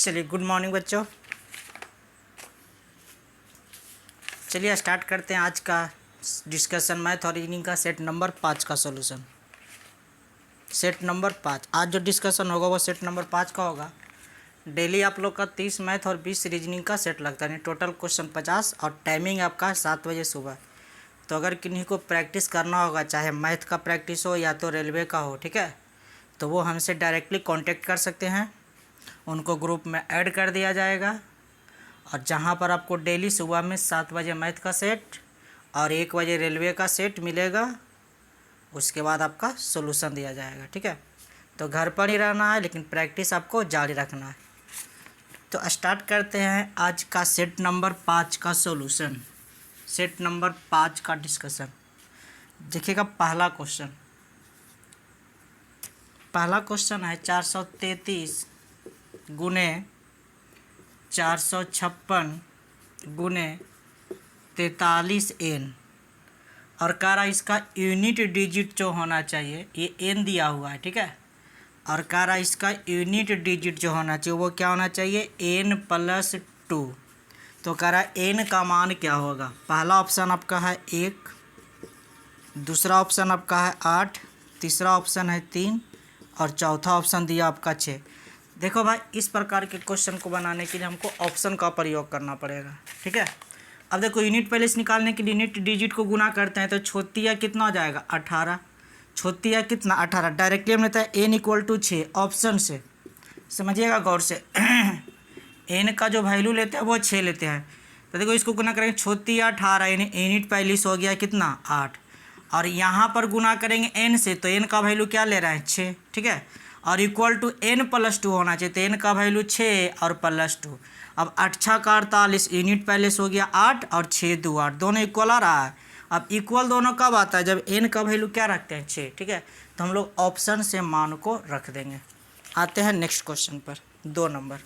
चलिए good morning बच्चों। चलिए स्टार्ट करते हैं आज का डिस्कशन मैथ और रीजनिंग का सेट नंबर 5 का सॉल्यूशन। सेट नंबर 5 आज जो डिस्कशन होगा वो सेट नंबर 5 का होगा। डेली आप लोग का 30 मैथ और 20 रीजनिंग का सेट लगता है, टोटल क्वेश्चन 50 और टाइमिंग आपका 7 बजे सुबह। तो अगर किन्हीं को प्रैक्टिस करना होगा, चाहे मैथ का प्रैक्टिस हो या तो रेलवे का हो, ठीक है, तो वो हमसे डायरेक्टली कांटेक्ट कर सकते हैं। उनको ग्रुप में ऐड कर दिया जाएगा और जहाँ पर आपको डेली सुबह में 7 बजे मैथ का सेट और 1 बजे रेलवे का सेट मिलेगा। उसके बाद आपका सॉल्यूशन दिया जाएगा, ठीक है। तो घर पर ही रहना है, लेकिन प्रैक्टिस आपको जारी रखना है। तो स्टार्ट करते हैं आज का सेट नंबर 5 का सॉल्यूशन। सेट नंबर 5 का डिस्कशन देखिएगा। पहला क्वेश्चन है 433 गुने 456 गुने 43n और कह रहा इसका यूनिट डिजिट जो होना चाहिए, ये n दिया हुआ है, ठीक है। और कह रहा इसका यूनिट डिजिट जो होना चाहिए वो क्या होना चाहिए, n+2। तो कह रहा n का मान क्या होगा। पहला ऑप्शन आपका है 1, दूसरा ऑप्शन आपका है 8, तीसरा ऑप्शन है 3 और चौथा ऑप्शन दिया आपका 6। देखो भाई, इस प्रकार के क्वेश्चन को बनाने के लिए हमको ऑप्शन का प्रयोग करना पड़ेगा, ठीक है। अब देखो, यूनिट पहले से निकालने के लिए यूनिट डिजिट को गुना करते हैं तो छोतिया कितना हो जाएगा 18। छोतिया कितना 18। डायरेक्टली हम लेते हैं n = 6 ऑप्शन से, समझिएगा गौर से। n का जो वैल्यू लेते हैं वो 6 लेते हैं। तो देखो इसको गुना करेंगे, छोतिया 18 यानी यूनिट पहले से हो गया कितना 8। और यहाँ पर गुना करेंगे n से, तो n का वैल्यू क्या ले रहा है 6, ठीक है। और n+2 होना चाहिए, तो n का वैल्यू 6 और +2। अब 8 6 का 48, यूनिट पहले से हो गया 8 और 6 2 8, दोनों इक्वल आ रहा है। अब इक्वल दोनों कब आता है, जब n का वैल्यू क्या रखते हैं 6, ठीक है। तो हम लोग ऑप्शन से मान को रख देंगे। आते हैं नेक्स्ट क्वेश्चन पर, 2 नंबर।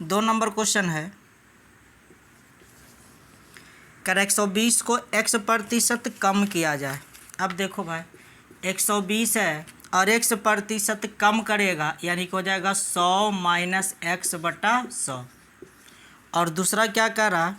दो नंबर क्वेश्चन है, कर 120 को x% कम किया जाए। अब देखो भाई, 120 है और x% कम करेगा यानी कि हो जाएगा 100 - x/100। और दूसरा क्या कर रहा,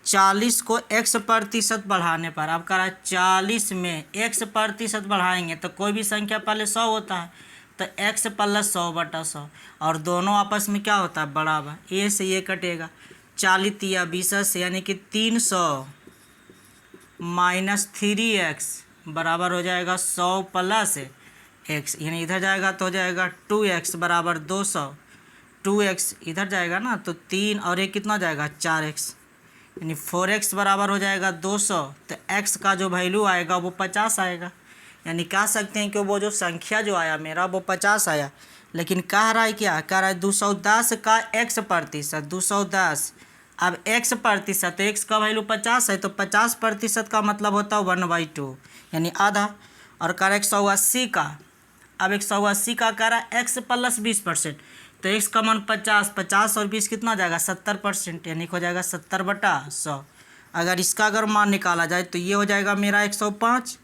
40 को x% बढ़ाने पर, अब कह रहा है 40 में x% बढ़ाएंगे तो कोई भी संख्या पहले 100 होता है, तो x + 100/100 और दोनों आपस में क्या होता है बराबर। ए से ये कटेगा, 40 या 20 यानी कि 300 - 3x बराबर हो जाएगा 100 + x, यानी इधर जाएगा तो हो जाएगा 2x बराबर 200। 2x इधर जाएगा ना तो 3 और ये कितना जाएगा 4x, यानी 4x बराबर हो जाएगा 200। तो x का जो वैल्यू आएगा वो 50 आएगा। यानी कह सकते हैं कि वो जो संख्या जो आया मेरा वो 50 आया। लेकिन कह रहा है क्या, कह रहा है 210 का x%, 210। अब x%, तो x का वैल्यू 50 है, तो 50% का मतलब होता है 1/2 यानी आधा। और कह रहा है 180 का, अब 180 का कह रहा है x + 20%, तो x का मान 50, 50 और 20 कितना हो जाएगा 70%, यानी हो जाएगा 70/100। अगर इसका अगर मान निकाला जाए तो ये हो जाएगा मेरा 105,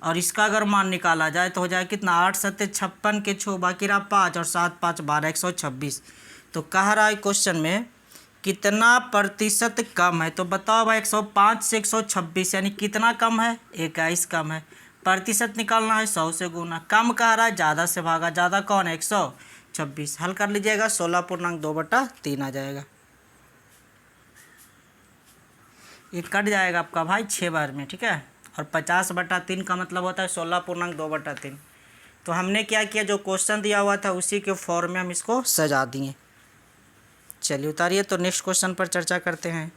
और इसका अगर मान निकाला जाए तो हो जाएगा कितना 8 7 56 के 6 बाकी रहा 5 और 7 5 12 126। तो कह रहा है क्वेश्चन में कितना प्रतिशत कम है। तो बताओ भाई, 105 से 126 यानी कितना कम है, 21 कम है। प्रतिशत निकालना है 100 से गुना, कम कह रहा है ज़्यादा से भागा, ज़्यादा कौन है 126। हल कर लीजिएगा, 16.2/3 आ जाएगा। ये कट जाएगा आपका भाई 6 बार में, ठीक है। और 50/3 का मतलब होता है 16.2/3। तो हमने क्या किया, जो क्वेश्चन दिया हुआ था उसी के फॉर्म में हम इसको सजा दिए। चलिए उतारिए, तो नेक्स्ट क्वेश्चन पर चर्चा करते हैं।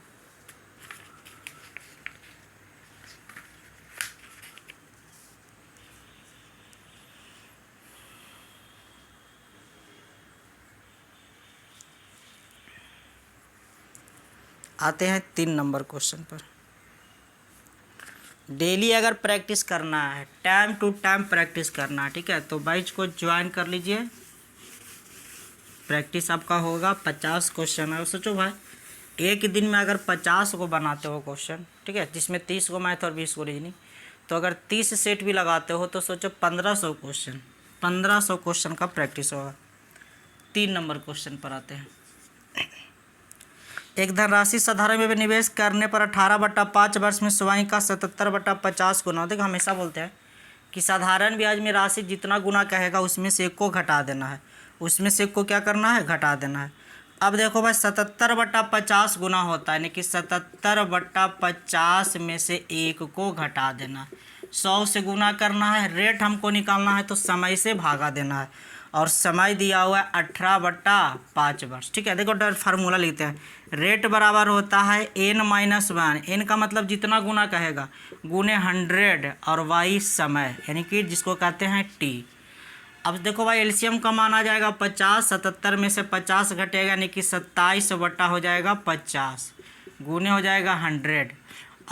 आते हैं 3 नंबर क्वेश्चन पर। डेली अगर प्रैक्टिस करना है, टाइम टू टाइम प्रैक्टिस करना है, ठीक है, तो बैच को ज्वाइन कर लीजिए। प्रैक्टिस आपका होगा, 50 क्वेश्चन है। सोचो भाई, एक दिन में अगर 50 को बनाते हो क्वेश्चन, ठीक है, जिसमें 30 को मैथ और 20 को रीजनिंग, तो अगर 30 सेट भी लगाते हो तो सोचो 1500 क्वेश्चन, 1500 क्वेश्चन का प्रैक्टिस होगा। 3 नंबर क्वेश्चन पर आते हैं। एक धनराशि साधारण में निवेश करने पर 18/5 वर्ष में स्वयं का 77/50 गुना। देखो हमेशा बोलते हैं कि साधारण ब्याज में राशि जितना गुना कहेगा उसमें से एक को घटा देना है, उसमें से एक को क्या करना है, घटा देना है। अब देखो भाई 77/50 गुना होता है, यानी कि 77/50 में से एक को घटा देना। 100 से गुना करना है, रेट हमको निकालना है तो समय से भागा देना है, और समय दिया हुआ है 18/5 वर्ष। ठीक है, देखो फार्मूला लिखते हैं। रेट बराबर होता है n-1, n का मतलब जितना गुना कहेगा गुने 100 और y समय, यानी कि जिसको कहते हैं t। अब देखो भाई एलसीएम का मान आ जाएगा 50, 77 में से 50 घटेगा यानी कि 27 बट्टा हो जाएगा 50, गुने हो जाएगा 100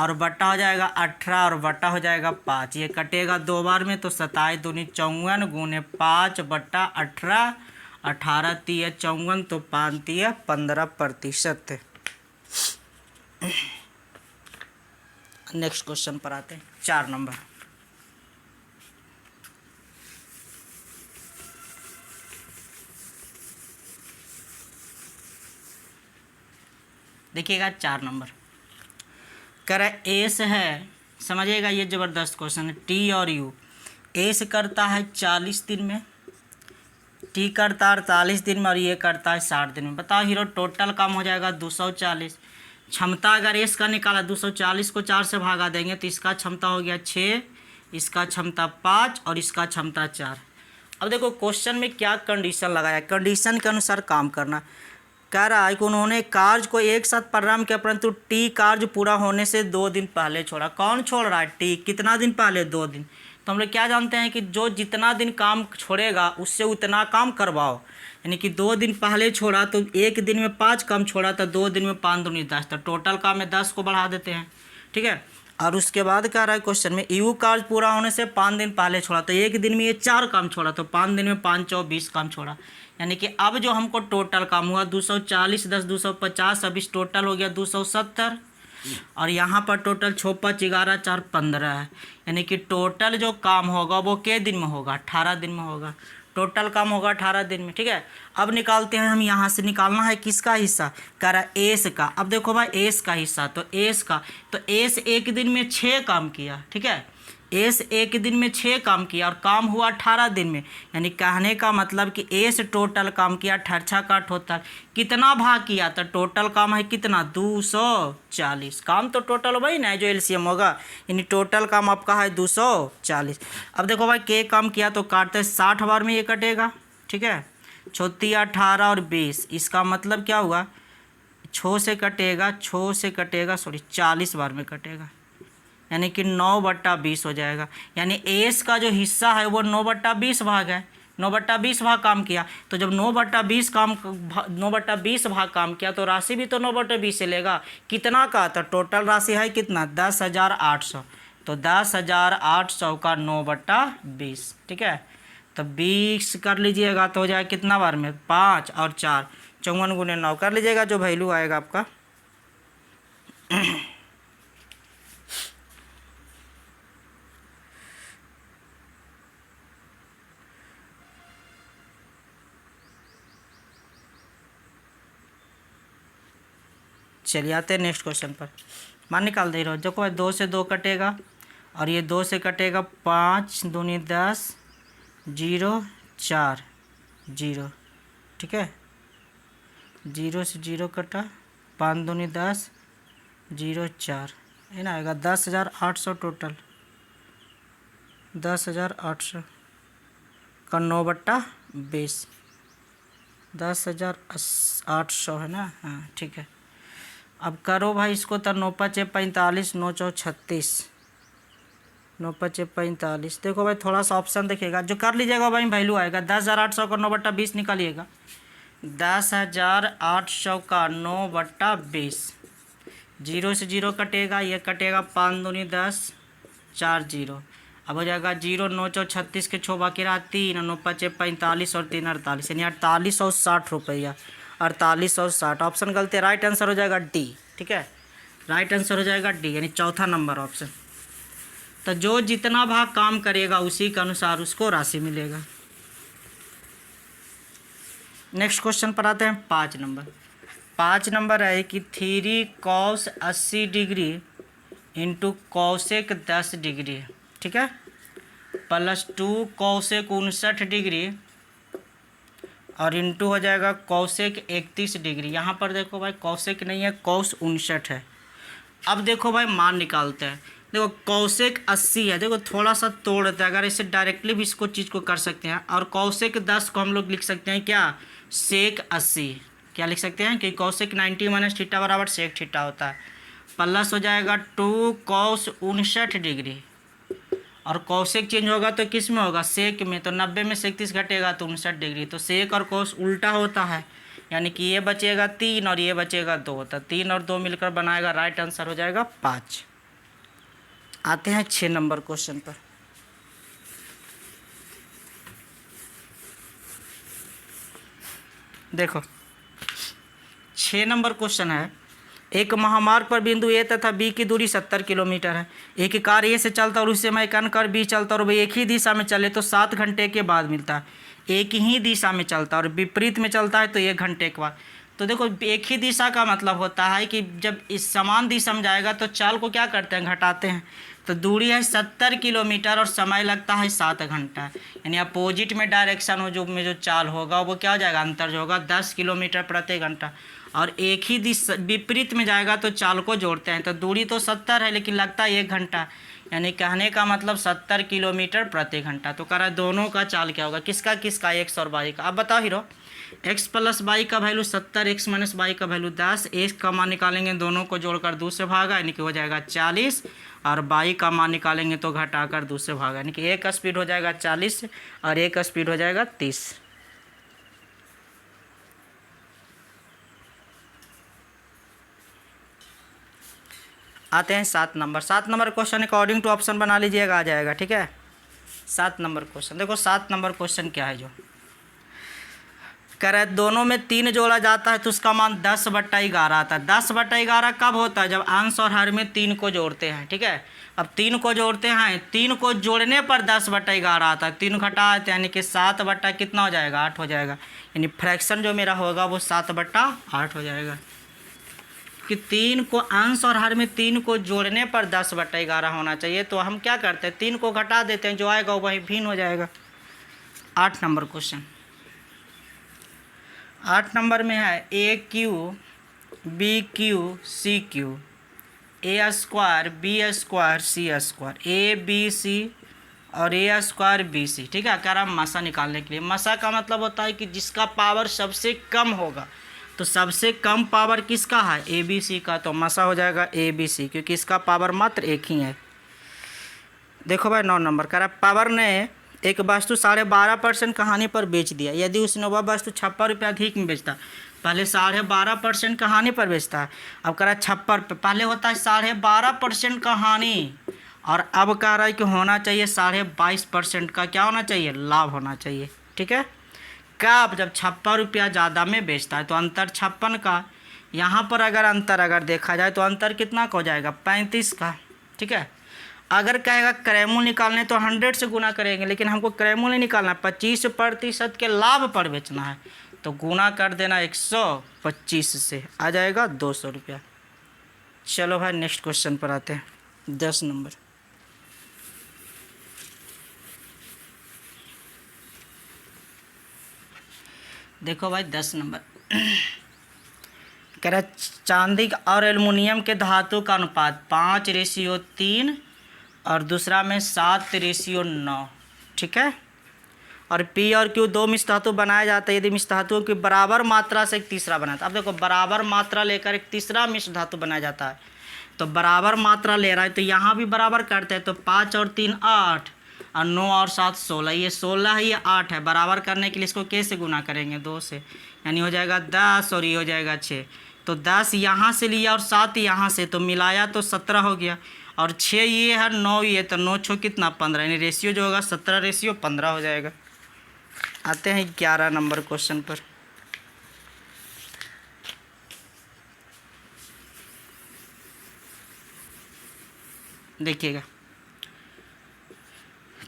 और बट्टा हो जाएगा 18 और बट्टा हो जाएगा 5। ये कटेगा 2 बार में तो 27 दूनी 54 गुने 5 बट्टा 18, 18 तिया 54 तो 5 तिया 15%। नेक्स्ट क्वेश्चन पर आते हैं, 4 नंबर। देखिएगा 4 नंबर कर एस है, समझिएगा ये ज़बरदस्त क्वेश्चन है। टी और यू, एस करता है 40 दिन में, टी करता है 48 दिन में और ये करता है 60 दिन में। बताओ हीरो टोटल काम हो जाएगा 240। क्षमता अगर एस का निकाला 240 को 4 से भागा देंगे तो इसका क्षमता हो गया 6, इसका क्षमता 5 और इसका क्षमता 4। अब देखो क्वेश्चन में क्या कंडीशन लगाया, कंडीशन के अनुसार काम करना। कह रहा है कि उन्होंने कार्य को एक साथ प्रारंभ किया परंतु टी कार्य पूरा होने से 2 दिन पहले छोड़ा। कौन छोड़ रहा है, टी। कितना दिन पहले, 2 दिन। तो हम लोग क्या जानते हैं कि जो जितना दिन काम छोड़ेगा उससे उतना काम करवाओ, यानी कि 2 दिन पहले छोड़ा तो 1 दिन में 5 काम छोड़ा तो 2 दिन में 5 दूनी 10, तो टोटल काम में 10 को बढ़ा देते हैं। ठीक है, और उसके बाद कह रहा है क्वेश्चन में यू कार्य पूरा होने से 5 दिन पहले छोड़ा, तो 1 दिन में ये 4 काम छोड़ा तो 5 दिन में 5 चौ 20 काम छोड़ा। यानी कि अब जो हमको टोटल काम हुआ 240 10 250, अब इस टोटल हो गया 270 और यहाँ पर टोटल 6 5 11 4 15 है। यानी कि टोटल जो काम होगा वो के दिन में होगा, 18 दिन में होगा। टोटल काम होगा 18 दिन में। ठीक है, अब निकालते हैं हम, यहाँ से निकालना है किसका हिस्सा, कह रहा है एस का। अब देखो भाई एस का हिस्सा, तो एस का, तो एस 1 दिन में 6 काम किया। ठीक है, एस 1 दिन में 6 काम किया और काम हुआ 18 दिन में, यानी कहने का मतलब कि एस टोटल काम किया 18 का टोटल कितना भाग किया, तो टोटल काम है कितना 240। काम तो टोटल वही ना जो एलसीएम होगा, यानी टोटल काम आपका है 240। अब देखो भाई के काम किया तो काटते 60 बार में ये कटेगा। ठीक है, 36 18 और 20, इसका मतलब क्या हुआ, 6 से कटेगा 40 बार में कटेगा, यानी कि 9/20 हो जाएगा। यानी एस का जो हिस्सा है वो 9/20 भाग है, 9/20 भाग काम किया। तो जब 9/20 भाग काम किया तो राशि भी तो 9/20 से लेगा। कितना का, तो टोटल राशि है कितना 10,800, तो 10,800 का 9/20। ठीक है, तो 20 कर लीजिएगा तो हो जाएगा कितना बार में, 5 और 4 54 गुने 9 कर लीजिएगा, जो वैल्यू आएगा आपका। चलिए आते हैं नेक्स्ट क्वेश्चन पर। मान निकाल दे रहे हो, देखो 2 से 2 कटेगा और ये 2 से कटेगा 5 दूनी 10 0 4 0। ठीक है, 0 से 0 कटा, 5 दूनी 10 0 4, है ना, आएगा 10,800 टोटल, 10,800 का 9/20, 10,800 है ना। हाँ ठीक है, अब करो भाई इसको, तो 9 5 45 9 4 36, 9 5 45। देखो भाई थोड़ा सा ऑप्शन देखिएगा, जो कर लीजिएगा भाई वैल्यू आएगा 10,800 का 9/20 निकालिएगा। 10,800 का 9/20, 0 से 0 कटेगा, ये कटेगा 5 दूनी 10 4 0, अब हो जाएगा 0 9 4 36 के 6 बाकी रहा 3, 9 5 45 और 3 48, यानी 4860 रुपया, 4860। ऑप्शन गलत है, राइट आंसर हो जाएगा डी। ठीक है, राइट आंसर हो जाएगा डी, यानी चौथा नंबर ऑप्शन। तो जो जितना भाग काम करेगा उसी के अनुसार उसको राशि मिलेगा। नेक्स्ट क्वेश्चन पर आते हैं 5 नंबर। 5 नंबर है कि 3 cos 80 डिग्री इंटू कौसेक 10 डिग्री, ठीक है, प्लस 2 कौसेक 59 डिग्री और इंटू हो जाएगा कौसेक 31 डिग्री। यहाँ पर देखो भाई कौसेक नहीं है, कौस 59 है। अब देखो भाई मान निकालते हैं। देखो कौसेक 80 है, देखो थोड़ा सा तोड़ देते हैं, अगर इसे डायरेक्टली भी इसको चीज़ को कर सकते हैं। और कौसेक 10 को हम लोग लिख सकते हैं क्या, सेक 80। क्या लिख सकते हैं कि कौसेक 90 माइनस थीटा बराबर सेक थीटा होता है। प्लस हो जाएगा 2 कौस 59 डिग्री और कौसेक चेंज होगा तो किस में होगा, सेक में। तो 90 में से 31 घटेगा तो 59 डिग्री। तो सेक और कौस उल्टा होता है, यानी कि ये बचेगा 3 और ये बचेगा 2। तो 3 और 2 मिलकर बनाएगा, राइट आंसर हो जाएगा 5। आते हैं 6 नंबर क्वेश्चन पर। देखो 6 नंबर क्वेश्चन है। एक महामार्ग पर बिंदु ए तथा बी की दूरी 70 किलोमीटर है। एक कार ए से चलता और उससे मैं एक अन्य कार बी चलता और वह एक ही दिशा में चले तो 7 घंटे के बाद मिलता है। एक ही दिशा में चलता और विपरीत में चलता है तो 1 घंटे के बाद। तो देखो एक ही दिशा का मतलब होता है कि जब इस समान दिशा में जाएगा तो चाल को क्या करते हैं, घटाते हैं। तो दूरी है 70 किलोमीटर और समय लगता है 7 घंटा। यानी अपोजिट में डायरेक्शन हो जो में जो चाल होगा वो क्या हो जाएगा, अंतर जो होगा 10 किलोमीटर प्रति घंटा। और एक ही दिशा विपरीत में जाएगा तो चाल को जोड़ते हैं। तो दूरी तो 70 है लेकिन लगता है 1 घंटा, यानी कहने का मतलब 70 किलोमीटर प्रति घंटा। तो कह रहा है दोनों का चाल क्या होगा, किसका किसका, एक्स और वाई का। अब बताओ हीरो, एक्स प्लस वाई का वैल्यू 70, एक्स माइनस वाई का वैल्यू 10। एक्स का मान निकालेंगे दोनों को जोड़कर 2 से भागा यानी कि हो जाएगा 40 और वाई का मान निकालेंगे तो घटाकर 2 से भागा यानी कि एक स्पीड हो जाएगा 40 और एक स्पीड हो जाएगा 30। आते हैं 7 number. 7 number question according to option बना लीजिएगा, आ जाएगा, ठीक है। 7 नंबर क्वेश्चन देखो, 7 नंबर क्वेश्चन क्या है, जो कह रहा है दोनों में 3 जोड़ा जाता है तो उसका मान 10/11 आता है। 10/11 कब होता है, जब अंश और हर में 3 को जोड़ते हैं, ठीक है। अब 3 को जोड़ते हैं, 3 को जोड़ने पर 10/11 आता है। 3 घटा है यानी कि 7 बट्टा कितना हो जाएगा, 8 हो जाएगा। यानी फ्रैक्शन जो मेरा होगा वो 7/8 हो जाएगा। कि 3 को अंश और हर में 3 को जोड़ने पर 10/11 होना चाहिए। तो हम क्या करते हैं, 3 को घटा देते हैं, जो आएगा वही भिन्न हो जाएगा। 8 नंबर क्वेश्चन। 8 नंबर में है A cube B cube C cube A square B square C square A B C और ए स्क्वायर बी सी, ठीक है। कह रहा है मसा निकालने के लिए। मसा का मतलब होता है कि जिसका पावर सबसे कम होगा। तो सबसे कम पावर किसका है, ए बी सी का। तो मसा हो जाएगा ए बी सी, क्योंकि इसका पावर मात्र एक ही है। देखो भाई 9 नंबर कह रहा है पावर ने एक वस्तु 12.5% कहानी पर बेच दिया। यदि उसने वह वस्तु 56 रुपये अधिक में बेचता, पहले 12.5% कहानी पर बेचता है, अब कह रहा है 56 पहले होता है 12.5% कहानी और अब कह रहा है कि होना चाहिए 22.5% का क्या होना चाहिए, लाभ होना चाहिए, ठीक है। कब, जब 56 रुपया ज़्यादा में बेचता है। तो अंतर 56 का, यहाँ पर अगर अंतर अगर देखा जाए तो अंतर कितना का हो जाएगा, 35 का, ठीक है। अगर कहेगा क्रयमूल्य निकालने तो 100 से गुना करेंगे, लेकिन हमको क्रयमूल्य निकालना 25% के लाभ पर बेचना है। तो गुना कर देना 125 से, आ जाएगा 200 रुपया। चलो भाई नेक्स्ट क्वेश्चन पर आते हैं, 10 नंबर। देखो भाई 10 नंबर कह रहा है चांदी और एल्युमिनियम के धातु का अनुपात 5:3 और दूसरा में 7:9, ठीक है। और पी और क्यू 2 मिश्र धातु बनाया जाता है। यदि मिश्र धातुओं की बराबर मात्रा से एक तीसरा बनाता है। अब देखो बराबर मात्रा लेकर एक तीसरा मिश्र धातु बनाया जाता है। तो बराबर मात्रा ले रहा है तो यहाँ भी बराबर करते हैं। तो 5 और 3 8 और 9 और 7 16, ये 16 है, ये 8 है। बराबर करने के लिए इसको कैसे गुना करेंगे, 2 से, यानी हो जाएगा 10 और ये हो जाएगा 6। तो 10 यहाँ से लिया और 7 यहाँ से, तो मिलाया तो 17 हो गया। और 6 ये है, 9 ये, तो 9 6 कितना 15, यानी रेशियो जो होगा 17:15 हो जाएगा। आते हैं 11 नंबर क्वेश्चन पर। देखिएगा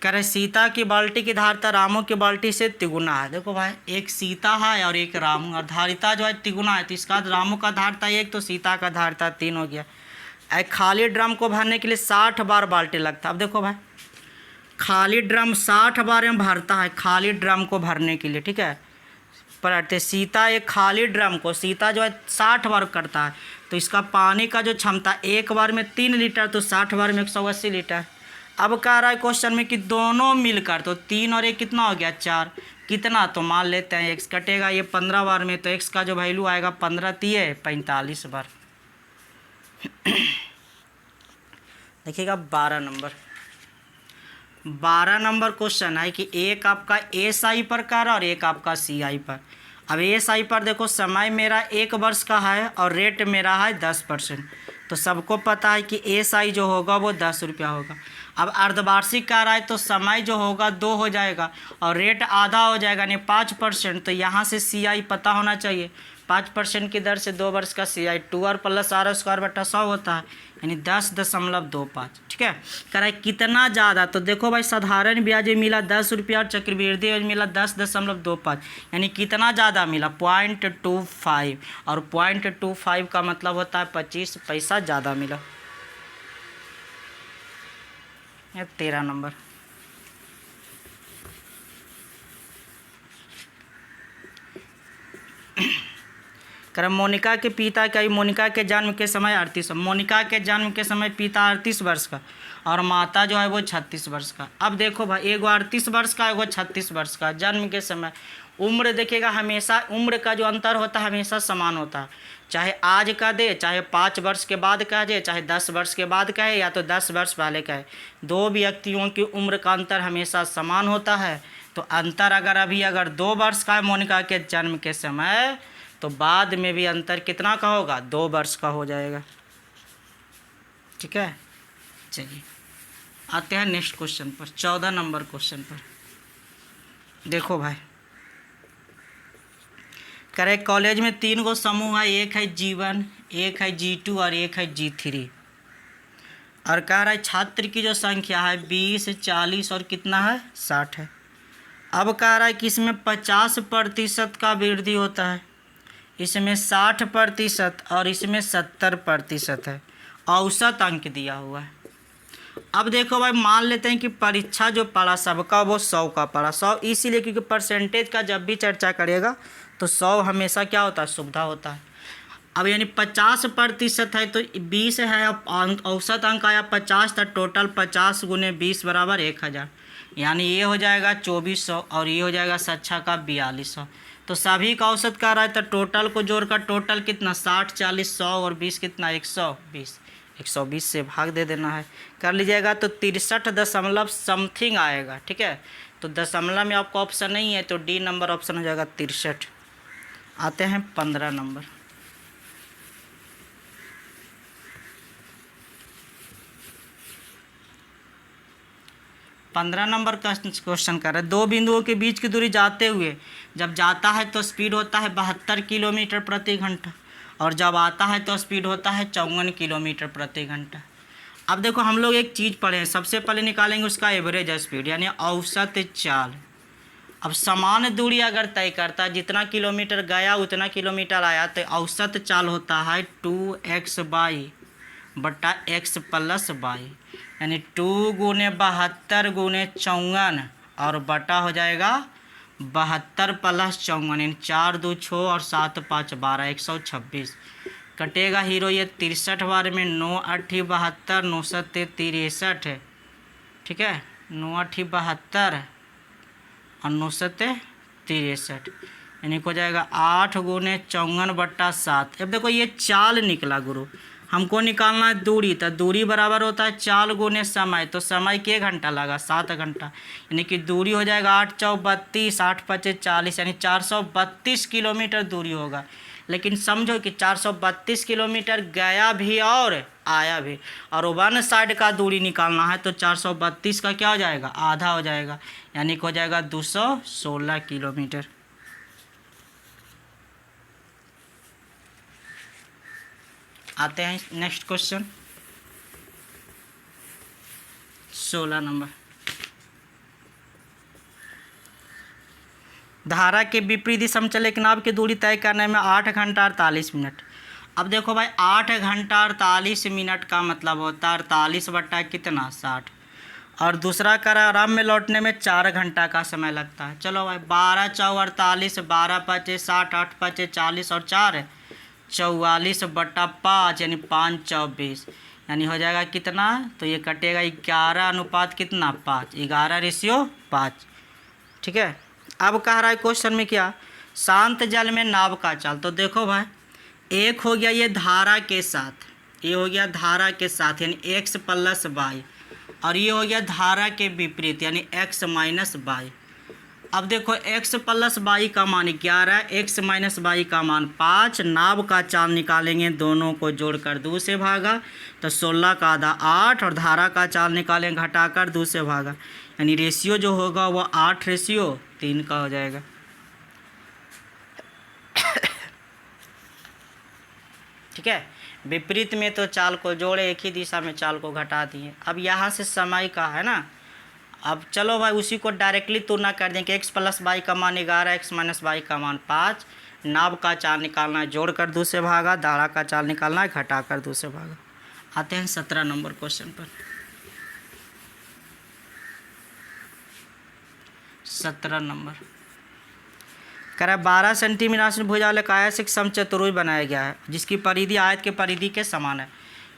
कह रहे सीता की बाल्टी की धारिता रामू की बाल्टी से तिगुना है। देखो भाई, एक सीता है और एक रामू, और धारिता जो है तिगुना है, तो इसका रामू का धारिता 1 तो सीता का धारिता 3 हो गया। एक खाली ड्रम को भरने के लिए 60 बार बाल्टी लगता है। अब देखो भाई, खाली ड्रम 60 बार में भरता है, खाली ड्रम को भरने के लिए, ठीक है। पर सीता एक खाली ड्रम को सीता जो है 60 बार करता है, तो इसका पानी का जो क्षमता एक बार में 3 लीटर, तो 60 बार में 180 लीटर। अब कह रहा है क्वेश्चन में कि दोनों मिलकर, तो 3 और 1 कितना हो गया 4, कितना, तो मान लेते हैं x कटेगा ये 15 बार में, तो x का जो वैल्यू आएगा 15 तिये 45 बार। देखिएगा 12 नंबर क्वेश्चन है कि एक आपका SI पर कर और एक आपका CI पर। अब SI पर देखो, समय मेरा 1 वर्ष का है और रेट मेरा है 10%, तो सबको पता है कि SI जो होगा वो 10 रुपया होगा। अब अर्धवार्षिक का रहा है तो समय जो होगा 2 हो जाएगा और रेट आधा हो जाएगा, यानी 5%, तो यहाँ से CI पता होना चाहिए। 5% की दर से 2 वर्ष का CI 2r + r² / 100 होता है, यानी 10.25, ठीक है। कह रहा है कितना ज़्यादा, तो देखो भाई साधारण ब्याज मिला 10 रुपया और चक्रवृद्धि ब्याज मिला 10.25, यानी कितना ज़्यादा मिला 0.25, और 0.25 का मतलब होता है 25 पैसा ज़्यादा मिला। 13 नंबर, कर मोनिका के पिता का, मोनिका के जन्म के समय 38, मोनिका के जन्म के समय पिता 38 वर्ष का और माता जो है वो 36 वर्ष का। अब देखो भाई, एगो 38 वर्ष का, एगो 36 वर्ष का। जन्म के समय उम्र देखिएगा, हमेशा उम्र का जो अंतर होता है हमेशा समान होता है, चाहे आज का दे, चाहे 5 वर्ष के बाद कह दे, चाहे 10 वर्ष के बाद कहे, या तो 10 वर्ष पहले कहे, 2 व्यक्तियों की उम्र का अंतर हमेशा समान होता है। तो अंतर अगर 2 वर्ष का है मोनिका के जन्म के समय, तो बाद में भी अंतर कितना का होगा, 2 वर्ष का हो जाएगा, ठीक है। चलिए आते हैं नेक्स्ट क्वेश्चन पर, 14 नंबर क्वेश्चन पर। देखो भाई, करे कॉलेज में 3 गो समूह है, एक है G1, एक है G2 और एक है G3, और कह रहा है छात्र की जो संख्या है 20, 40 और कितना है 60 है। अब कह रहा है कि इसमें 50% का वृद्धि होता है, इसमें 60% और इसमें 70% है, औसत अंक दिया हुआ है। अब देखो भाई, मान लेते हैं कि परीक्षा जो पड़ा सबका वो 100 का पड़ा, 100 इसीलिए क्योंकि परसेंटेज का जब भी चर्चा करेगा तो 100 हमेशा क्या होता है, सुविधा होता है। अब यानी 50% है तो 20 है, औसत अंक आया 50, तो टोटल 50 × 20 = 1000, यानी ये हो जाएगा 2400 और ये हो जाएगा सच्चा का 4200। तो सभी का औसत का रहा है, तो टोटल को जोड़कर टोटल कितना 60, 40, 100 और 20 कितना 120, 120 से भाग दे देना है, कर लीजिएगा तो 63 दशमलव समथिंग आएगा, ठीक है। तो दशमलव में आपको ऑप्शन नहीं है, तो डी नंबर ऑप्शन हो जाएगा 63। आते हैं 15 नंबर। पंद्रह नंबर का क्वेश्चन कर रहे हैं, 2 बिंदुओं के बीच की दूरी जाते हुए जब जाता है तो स्पीड होता है 72 किलोमीटर प्रति घंटा, और जब आता है तो स्पीड होता है 54 किलोमीटर प्रति घंटा। अब देखो, हम लोग एक चीज़ पढ़े हैं, सबसे पहले निकालेंगे उसका एवरेज स्पीड, यानी औसत चाल। अब समान दूरी अगर तय करता है, जितना किलोमीटर गया उतना किलोमीटर आया, तो औसत चाल होता है 2x y बटा x + y, यानी 2 × 72 × 54 और बटा हो जाएगा 72 + 54, यानी 4 2 6 और 7 5 12, 126 कटेगा हीरो ये 63 बार में, 9 8 72, 9 7 63 है, ठीक है, 9 8 72 और 9 7 63, यानी हो जाएगा 8 × 54 बटा 7। अब देखो ये चाल निकला गुरु, हमको निकालना है दूरी, तो दूरी बराबर होता है चाल × समय, तो समय के घंटा लगा 7 घंटा, यानी कि दूरी हो जाएगा 8 × 4 = 32, 8 × 5 = 40, यानी 432 किलोमीटर दूरी होगा। लेकिन समझो कि 432 किलोमीटर गया भी और आया भी, और वन साइड का दूरी निकालना है, तो 432 का क्या हो जाएगा, आधा हो जाएगा, यानी हो जाएगा 216 किलोमीटर। आते हैं नेक्स्ट क्वेश्चन 16 नंबर। धारा के विपरीत दिशा में चले नाव की दूरी तय करने में 8 घंटा 48 मिनट। अब देखो भाई 8 घंटा 48 मिनट का मतलब होता है 48 बट्टा कितना 60, और दूसरा कराराम में लौटने में 4 घंटा का समय लगता है। चलो भाई 12 चौ 48, 12 पचे 60, 8 पचे 40 और 4 44 बट्टा 5 यानी 5 24, यानी हो जाएगा कितना, तो ये कटेगा 11 अनुपात कितना 5, 11:5। ठीक है। अब कह रहा है क्वेश्चन में क्या, शांत जल में नाव का चाल। तो देखो भाई एक हो गया ये धारा के साथ, ये हो गया धारा के साथ यानी x प्लस वाई, और ये हो गया धारा के विपरीत यानी x माइनस वाई। अब देखो x प्लस वाई का मान 11, x माइनस वाई का मान 5। नाव का चाल निकालेंगे, दोनों को जोड़कर 2 से भागा तो 16 का आधा 8, और धारा का चाल निकालेंगे घटाकर 2 से भागा, यानी रेशियो जो होगा वो 8:3 का हो जाएगा। ठीक है। विपरीत में तो चाल को जोड़े, एक ही दिशा में चाल को घटा दिए। अब यहाँ से समय का है ना, अब चलो भाई उसी को डायरेक्टली तुलना कर दें कि x प्लस वाई का मान 11, x माइनस वाई का मान 5। नाव का चाल निकालना है, जोड़कर 2 से भागा, धारा का चाल निकालना है, घटाकर 2 से भागा। आते हैं 17 नंबर क्वेश्चन पर। 17 नंबर कह रहा है 12 सेंटीमीटर भुजा वाले काया से एक समचतुर्भुज बनाया गया है जिसकी परिधि आयत के परिधि के समान है।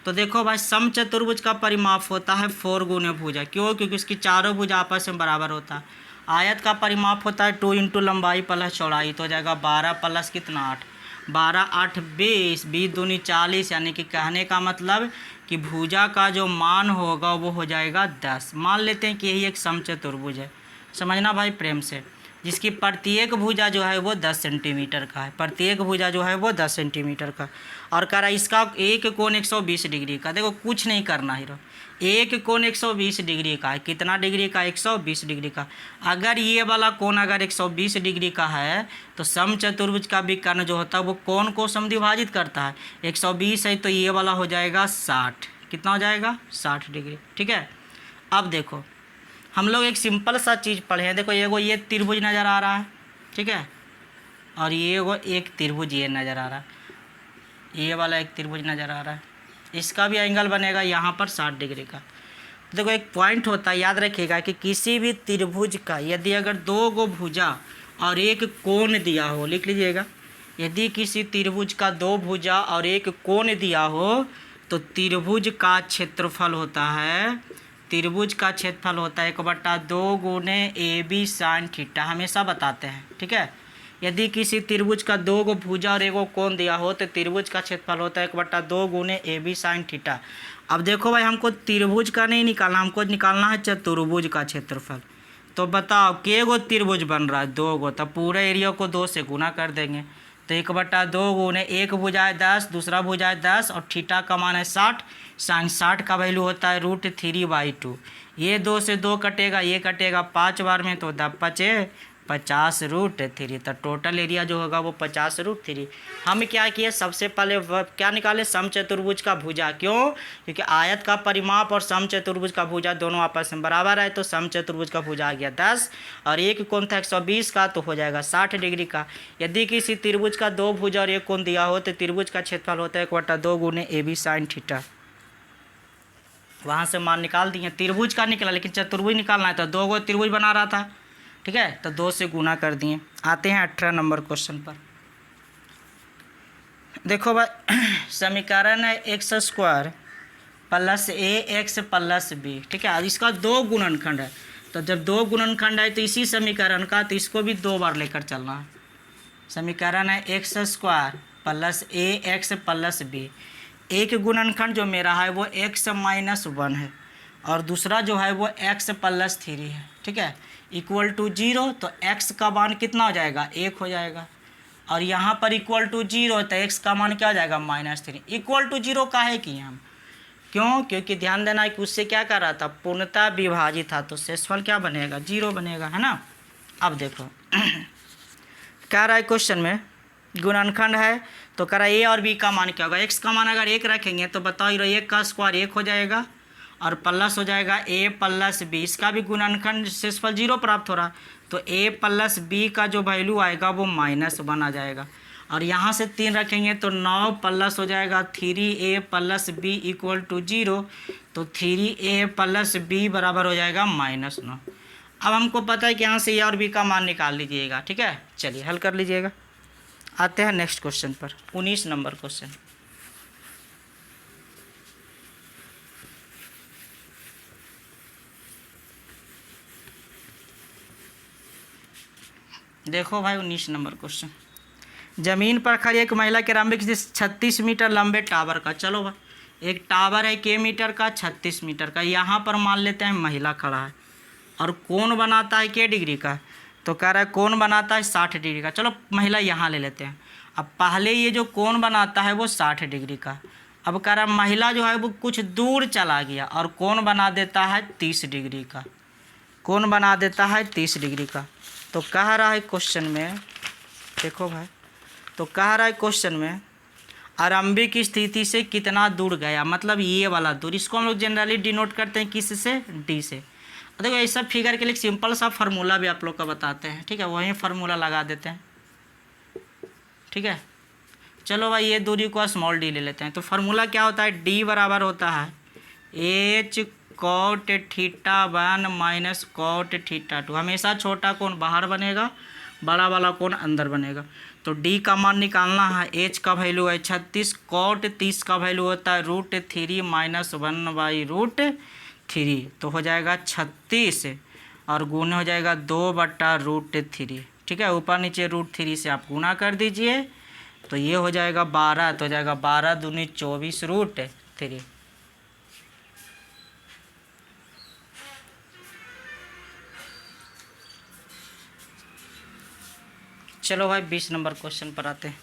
तो देखो भाई समचतुर्भुज का परिमाप होता है 4 गुने भुजा, क्यों, क्योंकि उसकी चारों भुजा आपस में बराबर होता है। आयत का परिमाप होता है 2 इंटू लंबाई प्लस चौड़ाई, तो हो जाएगा 12 प्लस कितना 8, 12 8 20, 20 दूनी 40, यानी कि कहने का मतलब कि भुजा का जो मान होगा वो हो जाएगा 10। मान लेते हैं कि यही एक समचतुर्भुज है, समझना भाई प्रेम से, जिसकी प्रत्येक भुजा जो है वो 10 सेंटीमीटर का है, प्रत्येक भुजा जो है वो 10 सेंटीमीटर का। और कह रहा है इसका एक कोण 120 डिग्री का। देखो कुछ नहीं करना ही रहो, एक कोण 120 डिग्री का है। कितना डिग्री का, 120 डिग्री का। अगर ये वाला कोण अगर 120 डिग्री का है तो समचतुर्भुज का विकर्ण जो होता है वो कोण को समद्विभाजित करता है। 120 है तो ये वाला हो जाएगा 60, कितना हो जाएगा 60 डिग्री। ठीक है। अब देखो हम लोग एक सिंपल सा चीज़ पढ़े हैं। देखो ये त्रिभुज नज़र आ रहा है, ठीक है, और ये वो एक त्रिभुज ये नज़र आ रहा है, ये वाला एक त्रिभुज नज़र आ रहा है, इसका भी एंगल बनेगा यहाँ पर 60 डिग्री का। देखो एक पॉइंट होता है, याद रखिएगा कि किसी भी त्रिभुज का यदि अगर 2 गो भुजा और एक कोण दिया हो, लिख लीजिएगा, यदि किसी त्रिभुज का 2 भुजा और एक कोण दिया हो तो त्रिभुज का क्षेत्रफल होता है, त्रिभुज का क्षेत्रफल होता है 1/2 गुने AB sin थीटा, हमेशा बताते हैं। ठीक है। यदि किसी त्रिभुज का 2 गो भुजा और 1 गो कोण दिया हो तो त्रिभुज का क्षेत्रफल होता है 1/2 गुने AB sin थीटा। अब देखो भाई हमको त्रिभुज का नहीं निकालना, हमको निकालना है चतुर्भुज का क्षेत्रफल। तो बताओ के गो त्रिभुज बन रहा है, 2 गो, तब पूरे एरिया को 2 से गुना कर देंगे। तो 1/2 गुने एक भुजा है 10, दूसरा भुजा है 10, और थीटा का मान है 60। साइन 60 का वैल्यू होता है √3/2। ये 2 से 2 कटेगा, ये कटेगा 5 बार में, तो 10 पचे 50 √3। तो टोटल एरिया जो होगा वो 50 √3। हम क्या किए, सबसे पहले क्या निकाले, समचतुर्भुज का भुजा। क्यों, क्योंकि आयत का परिमाप और समचतुर्भुज का भुजा दोनों आपस में बराबर है। तो समचतुर्भुज का भुजा आ गया 10, और एक कोण था 120 का, तो हो जाएगा 60 डिग्री का। यदि किसी त्रिभुज का 2 भुजा और एक कोण दिया हो तो त्रिभुज का क्षेत्रफल होता है 1/2 गुने AB sin थीटा। वहाँ से मान निकाल दिए, त्रिभुज का निकला, लेकिन चतुर्भुज निकालना है तो 2 गो त्रिभुज बना रहा था। ठीक है, तो 2 से गुना कर दिए। आते हैं 18 नंबर क्वेश्चन पर। देखो भाई समीकरण है x² + AX + B। ठीक है, इसका 2 गुणनखंड है, तो जब 2 गुणनखंड है तो इसी समीकरण का, तो इसको भी 2 बार लेकर चलना है। समीकरण है x² + AX + B। एक गुणनखंड जो मेरा है वो x - 1 है, और दूसरा जो है वो x + 3 है। ठीक है, इक्वल टू 0, तो x का मान कितना हो जाएगा, 1 हो जाएगा, और यहाँ पर इक्वल टू 0 तो x का मान क्या हो जाएगा -3। इक्वल टू 0 काहे किए हम, क्यों, क्योंकि ध्यान देना कि उससे क्या कर रहा था, पूर्णतः विभाजित था, तो शेषफल क्या बनेगा, 0 बनेगा, है ना। अब देखो कह रहा है क्वेश्चन में गुणनखंड है, तो कह रहा है a और b का मान क्या होगा। x का मान अगर 1 रखेंगे तो बताओ 1 का स्क्वायर 1 हो जाएगा, और प्लस हो जाएगा a प्लस बी, इसका भी गुणनखंड शेषफल 0 प्राप्त हो रहा, तो a प्लस बी का जो वैल्यू आएगा वो -1 आ जाएगा। और यहाँ से 3 रखेंगे तो 9 प्लस हो जाएगा 3a plus B equal to 0, तो 3a प्लस बी बराबर हो जाएगा -9। अब हमको पता है कि यहाँ से a और b का मान निकाल लीजिएगा, ठीक है। चलिए हल कर लीजिएगा। आते हैं नेक्स्ट क्वेश्चन पर, 19 नंबर क्वेश्चन। देखो भाई 19 नंबर क्वेश्चन, जमीन पर खड़ी एक महिला केराम्बिक 36 मीटर लंबे टावर का, चलो भाई एक टावर है के मीटर का, 36 मीटर का, यहाँ पर मान लेते हैं महिला खड़ा है और कोण बनाता है के डिग्री का, तो कह रहा है कोण बनाता है 60 डिग्री का। चलो महिला यहाँ ले लेते हैं। अब पहले ये जो कोण बनाता है वो 60 डिग्री का, अब कह रहा है महिला जो है वो कुछ दूर चला गया और कोण बना देता है 30 डिग्री का, कोण बना देता है 30 डिग्री का। तो कह रहा है क्वेश्चन में, देखो भाई, तो कह रहा है क्वेश्चन में आरंभिक स्थिति से कितना दूर गया, मतलब ये वाला दूर, इसको हम लोग जनरली डिनोट करते हैं किस से, डी से। देखो ये सब फिगर के लिए सिंपल सा फार्मूला भी आप लोग का बताते हैं, ठीक है, वही फार्मूला लगा देते हैं, ठीक है। चलो भाई ये दूरी को स्मॉल डी ले लेते हैं, तो फार्मूला क्या होता है, डी बराबर होता है H cot theta 1 minus cot theta 2। हमेशा छोटा कोण बाहर बनेगा, बड़ा वाला कोण अंदर बनेगा। तो डी का मान निकालना है, एच का वैल्यू है 36, कॉट 30 का वैल्यू होता है √3 माइनस 1/√3, तो हो जाएगा 36 और गुना हो जाएगा 2/√3, ठीक है। ऊपर नीचे √3 से आप गुना कर दीजिए तो ये हो जाएगा 12, तो हो जाएगा 12 दूनी 24 √3। चलो भाई 20 नंबर क्वेश्चन पर आते हैं।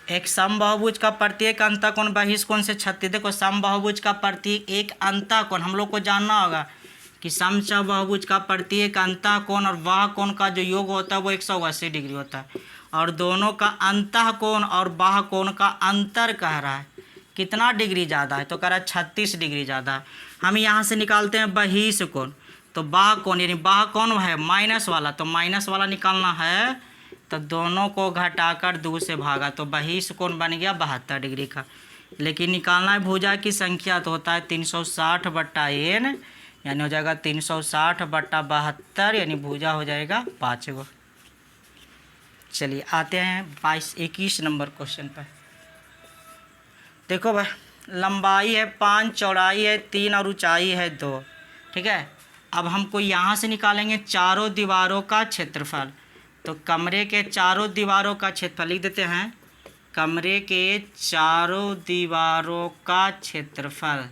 एक समबाहुभुज का प्रत्येक अंतःकोण बहिष्कोण से 36, देखो समबाहुभुज का प्रत्येक एक अंतःकोण हम लोग को जानना होगा कि समबाहुभुज का प्रत्येक अंतःकोण और बाह्य कोण का जो योग होता है वो 180 डिग्री होता है, और दोनों का अंतःकोण और बाह्य कोण का अंतर कह रहा है कितना डिग्री ज़्यादा है, तो कह रहा है 36 डिग्री ज़्यादा है। हम यहाँ से निकालते हैं बहिष्कोण, तो बाह्य कोण यानी बाह्य कोण है माइनस वाला, तो माइनस वाला निकालना है, तो दोनों को घटाकर 2 से भागा, तो बहिष्कोण बन गया 72 डिग्री का। लेकिन निकालना है भुजा की संख्या, तो होता है 360/n, यानी हो जाएगा 360/72, यानी भुजा हो जाएगा 5 गो। चलिए आते हैं 21 नंबर क्वेश्चन पर। देखो भाई लंबाई है 5, चौड़ाई है 3 और ऊंचाई है 2, ठीक है। अब हमको यहाँ से निकालेंगे चारों दीवारों का क्षेत्रफल, तो कमरे के चारों दीवारों का क्षेत्रफल लिख देते हैं, कमरे के चारों दीवारों का क्षेत्रफल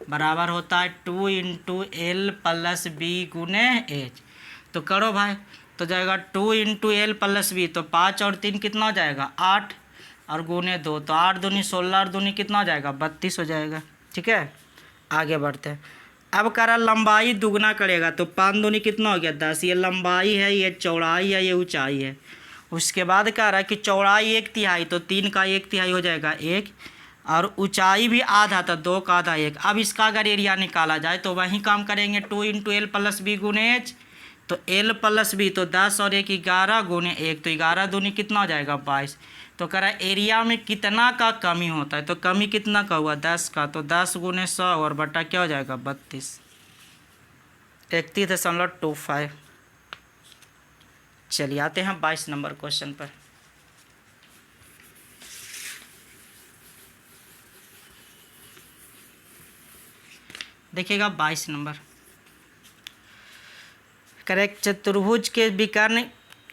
बराबर होता है 2 × L + B × H। तो करो भाई, तो जाएगा 2 × L + B, तो 5 और 3 कितना हो जाएगा 8, और गुने 2, तो 8 दूनी 16 और दूनी कितना हो जाएगा 32 हो जाएगा, ठीक है। आगे बढ़ते हैं। अब कह रहा लंबाई दुगना करेगा, तो 5 दूनी कितना हो गया 10, ये लंबाई है, ये चौड़ाई है, ये ऊंचाई है। उसके बाद कह रहा है कि चौड़ाई 1/3, तो 3 का 1/3 हो जाएगा 1, और ऊंचाई भी आधा, तो 2 का आधा 1। अब इसका अगर एरिया निकाला जाए तो वही काम करेंगे, 2 × L + B × H, तो L + B तो 10 और 1 11 × 1, तो 11 दूनी कितना हो जाएगा 22। तो कह रहा है एरिया में कितना का कमी होता है, तो कमी कितना का हुआ 10 का, तो 10 × 100 और बटा क्या हो जाएगा 32, 31.25। चलिए आते हैं 22 नंबर क्वेश्चन पर। देखिएगा 22 नंबर, करेक्ट चतुर्भुज के विकर्ण,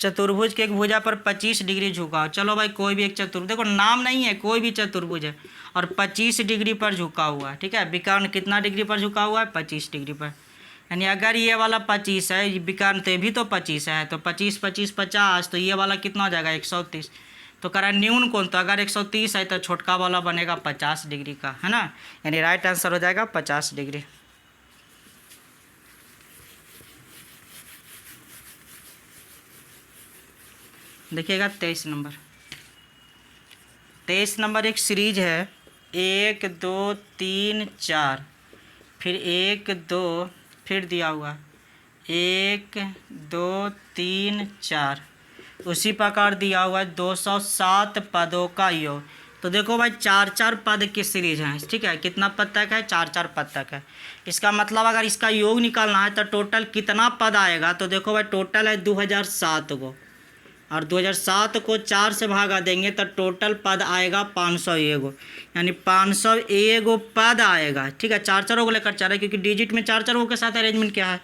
चतुर्भुज के एक भुजा पर 25 डिग्री झुकाव। चलो भाई कोई भी एक चतुर्भुज, देखो नाम नहीं है, कोई भी चतुर्भुज है और 25 डिग्री पर झुका हुआ है, ठीक है। विकर्ण कितना डिग्री पर झुका हुआ है 25 डिग्री पर, यानी अगर ये वाला 25 है, विकर्ण ते भी तो 25 है, तो 25 25 50, तो ये वाला कितना हो जाएगा 130। तो कह रहा है न्यून कोण, तो अगर 130 है तो छोटका वाला बनेगा 50 डिग्री का, है ना, यानी राइट आंसर हो जाएगा 50 डिग्री। देखिएगा 23 नंबर। 23 नंबर एक सीरीज है 1 2 3 4, फिर 1 2, फिर दिया हुआ 1 2 3 4, उसी प्रकार दिया हुआ है 207 पदों का योग। तो देखो भाई 4-4 पद की सीरीज है, ठीक है। कितना पद तक है? 4-4 पद तक है। इसका मतलब अगर इसका योग निकालना है तो टोटल कितना पद आएगा? तो देखो भाई टोटल है 2007 को, और 2007 को 4 से भागा देंगे तो टोटल पद आएगा 501, यानी 501 पद आएगा, ठीक है। 4-4 को लेकर चल रहा है क्योंकि डिजिट में 4-4 के साथ अरेंजमेंट क्या है,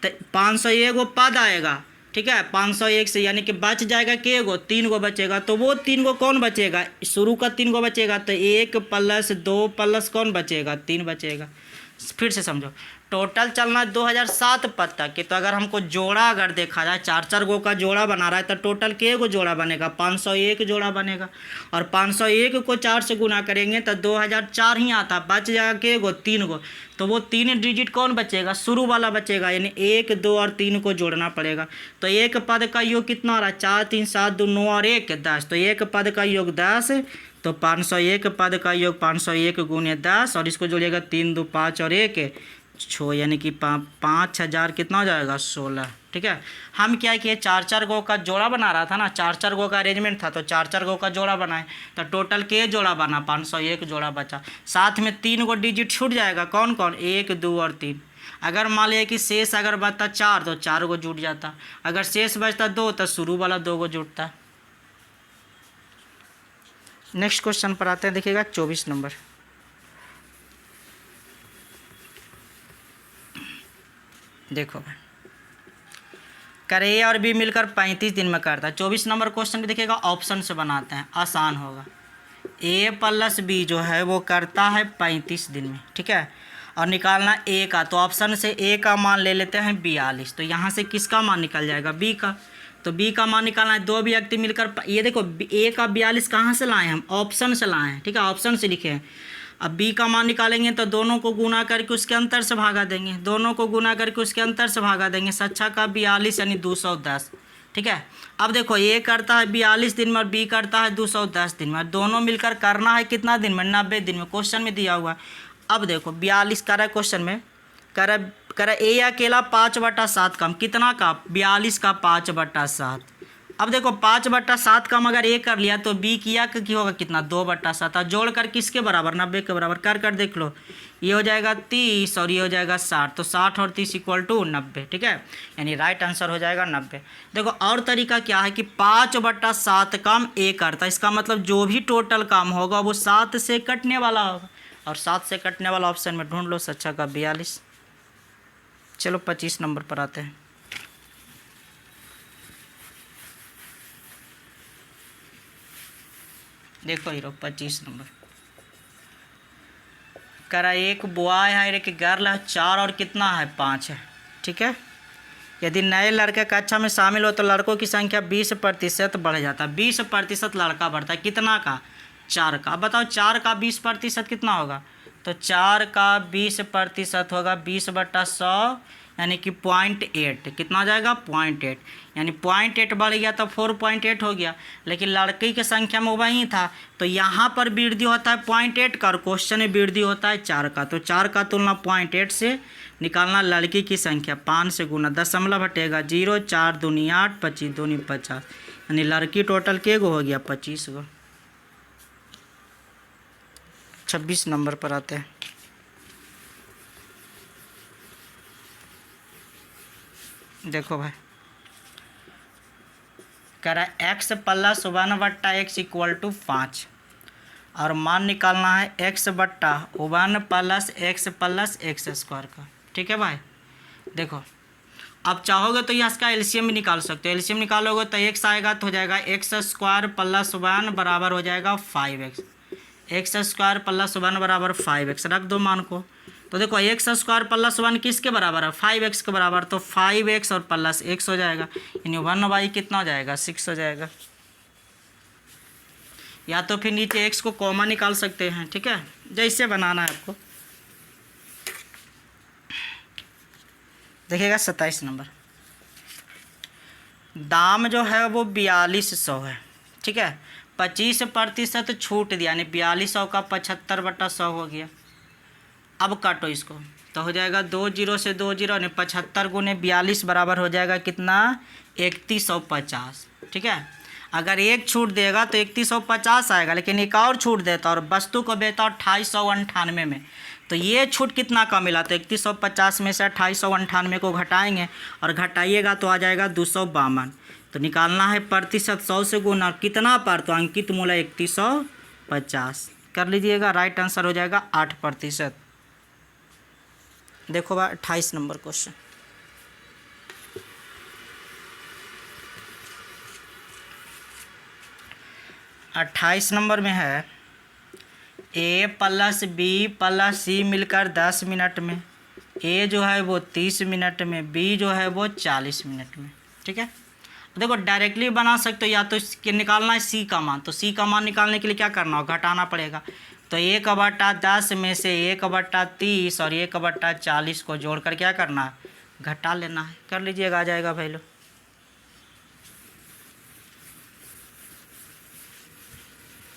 तो 501 पद आएगा, ठीक है। 501 से यानी कि बच जाएगा के गो, 3 गो बचेगा। तो वो 3 गो कौन बचेगा? शुरू का 3 गो बचेगा, तो 1 प्लस 2 प्लस कौन बचेगा? 3 बचेगा। फिर से समझो, टोटल चलना है 2007 पद तक की। तो अगर हमको जोड़ा अगर देखा जाए 4-4 गो का जोड़ा बना रहा है तो टोटल के गो जोड़ा बनेगा? 501 जोड़ा बनेगा, और 501 को 4 से गुना करेंगे तो 2004 ही आता, बच जाएगा के गो? 3 गो। तो वो 3 डिजिट कौन बचेगा? शुरू वाला बचेगा, यानी 1 2 और 3 को जोड़ना पड़ेगा। तो एक पद का योग कितना हो रहा है? 4 3 7 2 9 और 1 10, तो एक पद का योग 10, तो 501 पद का योग 501 गुने 10, और इसको जोड़िएगा 3 2 5 और 1 6, यानी कि 5000 कितना हो जाएगा? 16, ठीक है। हम क्या किए, 4-4 गो का जोड़ा बना रहा था ना, 4-4 गो का अरेंजमेंट था, तो 4-4 गो का जोड़ा बनाए तो टोटल के जोड़ा बना? 501 जोड़ा बचा। साथ में 3 गो डिजिट छूट जाएगा, कौन कौन? 1 2 और 3। अगर मान लिया कि शेष अगर बचता 4 तो 4 गो जुट जाता, अगर शेष बचता 2 तो शुरू वाला 2 गो जुटता। नेक्स्ट क्वेश्चन पर आते हैं, देखिएगा 24 नंबर। देखो कर ए और बी मिलकर 35 दिन में करता है। 24 नंबर क्वेश्चन भी देखिएगा ऑप्शन से बनाते हैं, आसान होगा। ए प्लस बी जो है वो करता है 35 दिन में, ठीक है। और निकालना ए का, तो ऑप्शन से ए का मान ले लेते हैं 42। तो यहाँ से किसका मान निकल जाएगा? बी का। तो बी का मान निकालना है, 2 व्यक्ति मिलकर, ये देखो ए का 42 कहाँ से लाए हम? ऑप्शन से लाए हैं, ठीक है, ऑप्शन से लिखे हैं। अब बी का मान निकालेंगे तो दोनों को गुना करके उसके अंतर से भागा देंगे, दोनों को गुना करके उसके अंतर से भागा देंगे। 7 का 42 यानी 210, ठीक है। अब देखो ए करता है 42 दिन में और बी करता है 210 दिन में, दोनों मिलकर करना है कितना दिन में? 90 दिन में, क्वेश्चन में दिया हुआ है। अब देखो 42 कर है क्वेश्चन में, कर ए अकेला 5/7 कम, कितना का? 42 का 5/7। अब देखो 5/7 कम अगर ए कर लिया तो बी किया कि होगा कितना? 2/7। जोड़ कर किसके बराबर? 90 के बराबर। कर देख लो, ये हो जाएगा 30 और ये हो जाएगा 60, तो 60 और 30 = 90, ठीक है। यानी राइट आंसर हो जाएगा 90। देखो और तरीका क्या है कि 5/7 काम ए करता है, इसका मतलब जो भी टोटल काम होगा वो 7 से कटने वाला होगा, और 7 से कटने वाला ऑप्शन में ढूंढ लो। 7 का 42। चलो 25 नंबर पर आते हैं। देखो हीरो 25 नंबर। करा एक बॉय है, एक गर्ल है, 4 और कितना है? 5 है, ठीक है। यदि नए लड़के कक्षा में शामिल हो तो लड़कों की संख्या 20% बढ़ जाता है। 20% लड़का बढ़ता है, कितना का? 4 का। अब बताओ 4 का 20% कितना होगा? तो 4 का 20% होगा 20/100, यानी कि 0.8। कितना हो जाएगा? 0.8, यानी 0.8 बढ़ गया तो 4.8 हो गया। लेकिन लड़की की संख्या में वही था, तो यहाँ पर वृद्धि होता है 0.8 का और क्वेश्चन में वृद्धि होता है 4 का। तो 4 का तुलना 0.8 से निकालना लड़की की संख्या, 5 से गुना, दशमलव हटेगा 0, 4 दूनी 8, 25 दूनी 50, यानी लड़की टोटल के गो हो गया? 25 गो। 26 नंबर पर आते हैं। देखो भाई कह रहा है x प्लस 1/x = 5, और मान निकालना है x/1 प्लस x का, ठीक है भाई। देखो अब चाहोगे तो इसका एलसीएम भी निकाल सकते हो। एलसीएम निकालोगे तो x आएगा तो हो जाएगा x² + 1 बराबर हो जाएगा 5x। x² + 1 बराबर 5x, रख दो मान को। तो देखो x² + 1 किसके बराबर है? 5x के बराबर, तो 5x और प्लस x हो जाएगा, यानी 1/, कितना हो जाएगा? 6 हो जाएगा। या तो फिर नीचे x को कॉमन निकाल सकते हैं, ठीक है, जैसे बनाना है आपको। देखिएगा 27 नंबर। दाम जो है वो 4200 है, ठीक है। 25% छूट दिया, यानी 4200 का 75/100 हो गया। अब काटो इसको, तो हो जाएगा 2 0 से 2 0, यानी 75 गुने 42 बराबर हो जाएगा कितना, 3150, ठीक है। अगर एक छूट देगा तो 3150 आएगा, लेकिन एक और छूट देता और वस्तु को बेचा 2898 में, तो ये छूट कितना का मिला, तो 3150 में से 2898 को घटाएंगे और घटाइएगा तो आ जाएगा 252। तो निकालना है प्रतिशत 100 से गुना कितना पर, तो अंकित मूल्य 3150 कर लीजिएगा। राइट आंसर हो जाएगा 8%। देखो भाई 28 नंबर क्वेश्चन। अट्ठाईस नंबर में है A + B + C मिलकर 10 मिनट में, A जो है वो 30 मिनट में, B जो है वो 40 मिनट में, ठीक है। देखो डायरेक्टली बना सकते हो, या तो इसके निकालना है C का मान, तो C का मान निकालने के लिए क्या करना होगा, घटाना पड़ेगा। तो 1/10 में से 1/30 और 1/40 को जोड़कर क्या करना है, घटा लेना है। कर लीजिएगा, आ जाएगा वैल्यू।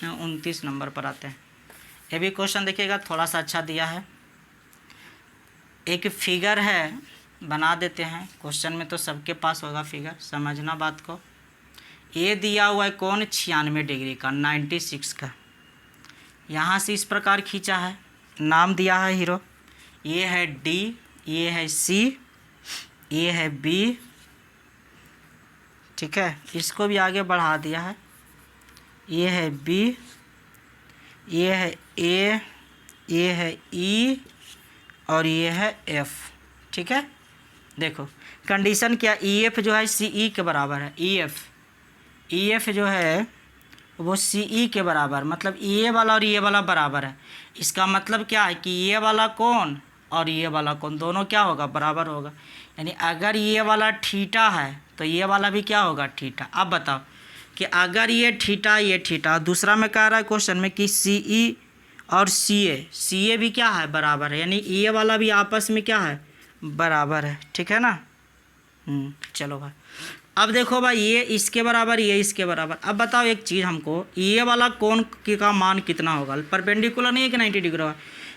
हाँ, 29 नंबर पर आते हैं। ये भी क्वेश्चन देखिएगा, थोड़ा सा अच्छा दिया है। एक फिगर है, बना देते हैं। क्वेश्चन में तो सबके पास होगा फिगर, समझना बात को। ये दिया हुआ है कौन, 96 डिग्री का, 96 का। यहाँ से इस प्रकार खींचा है, नाम दिया है हीरो। ये है D, ये है C, ये है B, ठीक है। इसको भी आगे बढ़ा दिया है। ये है B, ये है A, ये है E और ये है F, ठीक है। देखो कंडीशन क्या, EF जो है CE के बराबर है। EF जो है वो CE के बराबर, मतलब ये वाला और ये वाला बराबर है। इसका मतलब क्या है कि ये वाला कोण और ये वाला कोण दोनों क्या होगा, बराबर होगा। यानी अगर ये वाला थीटा है तो ये वाला भी क्या होगा, थीटा। अब बताओ कि अगर ये थीटा, दूसरा में कह रहा है क्वेश्चन में कि CE और CA भी क्या है, बराबर है। यानी ये वाला भी आपस में क्या है, बराबर है, ठीक है ना। चलो भाई, अब देखो भाई ये इसके बराबर, ये इसके बराबर। अब बताओ एक चीज़ हमको, ये वाला कोण का मान कितना होगा, परपेंडिकुलर नहीं है कि 90 डिग्री होगा,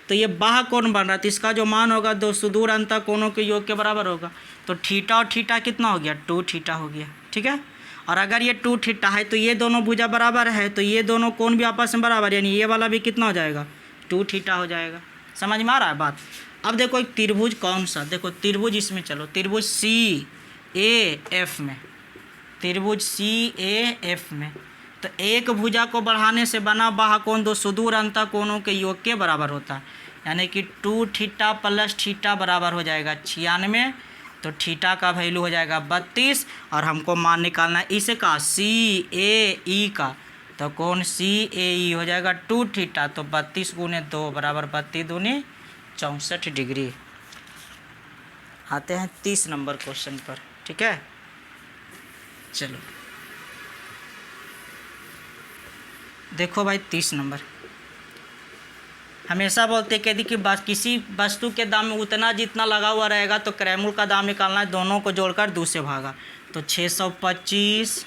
तो ये बाह्य कोण बन रहा है, तो इसका जो मान होगा दो सुदूर अंतर कोणों के योग के बराबर होगा। तो थीटा और थीटा कितना हो गया, 2 थीटा हो गया, ठीक है। और अगर ये 2 थीटा है तो ये दोनों भुजा बराबर है, तो ये दोनों कोण भी आपस में बराबर, यानी ये वाला भी कितना हो जाएगा, 2 थीटा हो जाएगा। समझ में आ रहा है बात। अब देखो एक त्रिभुज कौन सा, देखो त्रिभुज इसमें, चलो त्रिभुज CAF में, त्रिभुज CAF में, तो एक भुजा को बढ़ाने से बना बाह्य कोण दो सुदूर अंतर कोणों के योग के बराबर होता है। यानी कि 2 थीटा + थीटा बराबर हो जाएगा 96, तो थीटा का वैल्यू हो जाएगा 32 और हमको मान निकालना है इसका CAE का, तो कोण CAE हो जाएगा 2 थीटा, तो 32 गुने 2 बराबर 32 दूनी 64 डिग्री। आते हैं 30 नंबर क्वेश्चन पर, ठीक है। चलो देखो भाई 30 नंबर, हमेशा बोलते हैं कि किसी वस्तु के दाम में उतना जितना लगा हुआ रहेगा तो क्रयमूल्य का दाम निकालना है, दोनों को जोड़कर 2 से भागा। तो 625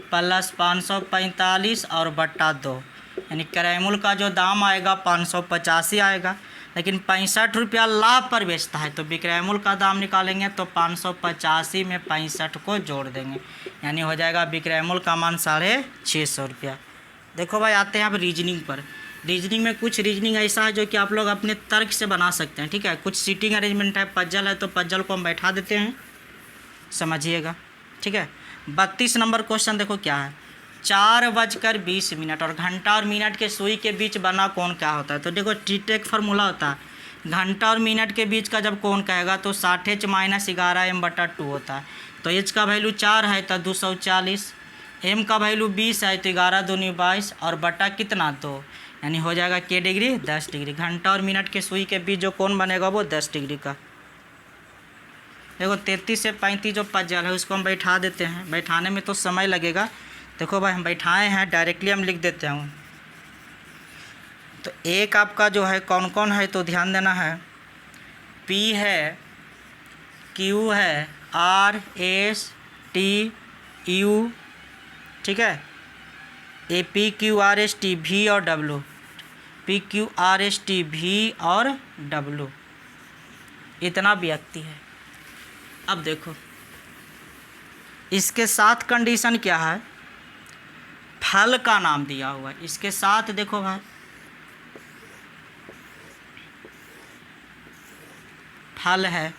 + 545 और बटा 2, यानी क्रयमूल्य का जो दाम आएगा 585 आएगा, लेकिन 65 रुपया लाभ पर बेचता है, तो विक्रय मूल्य का दाम निकालेंगे तो 585 में 65 को जोड़ देंगे, यानी हो जाएगा विक्रय मूल्य का मान 650 रुपया। देखो भाई आते हैं अब रीजनिंग पर। रीजनिंग में कुछ रीजनिंग ऐसा है जो कि आप लोग अपने तर्क से बना सकते हैं, ठीक है। कुछ सीटिंग अरेंजमेंट है, पजल है, तो पजल को हम बैठा देते हैं, समझिएगा, ठीक है। 32 नंबर क्वेश्चन देखो क्या है, 4:20 और घंटा और मिनट के सुई के बीच बना कोण क्या होता है। तो देखो टीटेक फार्मूला होता है, घंटा और मिनट के बीच का जब कोण कहेगा तो 60h - 11m/2 होता है। तो एच का वैल्यू 4 है तो 240, एम का वैल्यू 20 है तो 11 दूनी 22 और बटा कितना 2, यानी हो जाएगा के डिग्री 10 डिग्री। घंटा और मिनट के सुई के बीच जो कोण बनेगा वो 10 डिग्री का। देखो 33 से 35 जो पजल है उसको हम बैठा देते हैं, बैठाने में तो समय लगेगा। देखो भाई हम बैठाए हैं, डायरेक्टली हम लिख देते हैं। तो एक आपका जो है कौन कौन है तो ध्यान देना है, P है, Q है, R S T यू, ठीक है, A P Q R S T V और W, P Q R S T V और डब्लू, इतना व्यक्ति है। अब देखो इसके साथ कंडीशन क्या है, फल का नाम दिया हुआ है इसके साथ। देखो भाई फल है,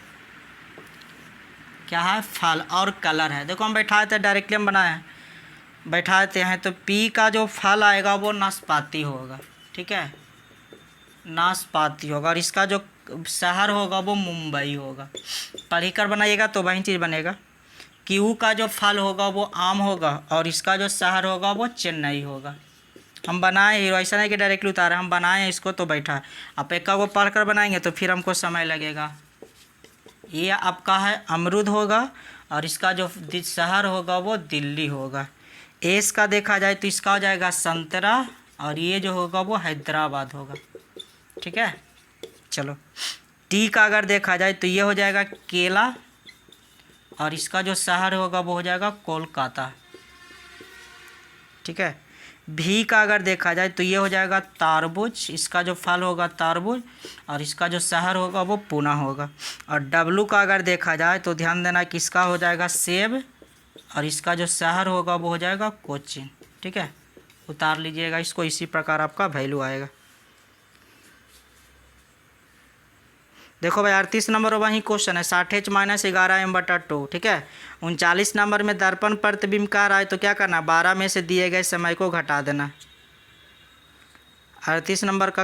क्या है, फल, और कलर है। देखो हम बैठाते हैं, डायरेक्टली हम बनाए हैं, बैठाते हैं तो पी का जो फल आएगा वो नाशपाती होगा, ठीक है, नाशपाती होगा। और इसका जो शहर होगा वो मुंबई होगा। पढ़ कर बनाइएगा तो वही चीज़ बनेगा। क्यू का जो फल होगा वो आम होगा और इसका जो शहर होगा वो चेन्नई होगा। हम बनाए, ऐसा नहीं कि डायरेक्टली उतारे, हम बनाए हैं इसको तो बैठा है। आप एक का वो पढ़ कर बनाएंगे तो फिर हमको समय लगेगा। ये आपका है अमरूद होगा और इसका जो शहर होगा वो दिल्ली होगा। एस का देखा जाए तो इसका हो जाएगा संतरा और ये जो होगा वो हैदराबाद होगा, ठीक है। चलो टी का अगर देखा जाए तो ये हो जाएगा केला और इसका जो शहर होगा वो हो जाएगा कोलकाता, ठीक है। भी का अगर देखा जाए तो ये हो जाएगा तारबूज, इसका जो फल होगा तारबूज और इसका जो शहर होगा वो पूना होगा। और डब्लू का अगर देखा जाए तो ध्यान देना कि इसका हो जाएगा सेब और इसका जो शहर होगा वो हो जाएगा कोचीन, ठीक है। उतार लीजिएगा इसको, इसी प्रकार आपका वैल्यू आएगा। देखो भाई 38 नंबर वही क्वेश्चन है, 60h - 11 m/2, ठीक है। 39 नंबर में दर्पण प्रतिबिंब का रहा है तो क्या करना, 12 में से दिए गए समय को घटा देना। 38 नंबर का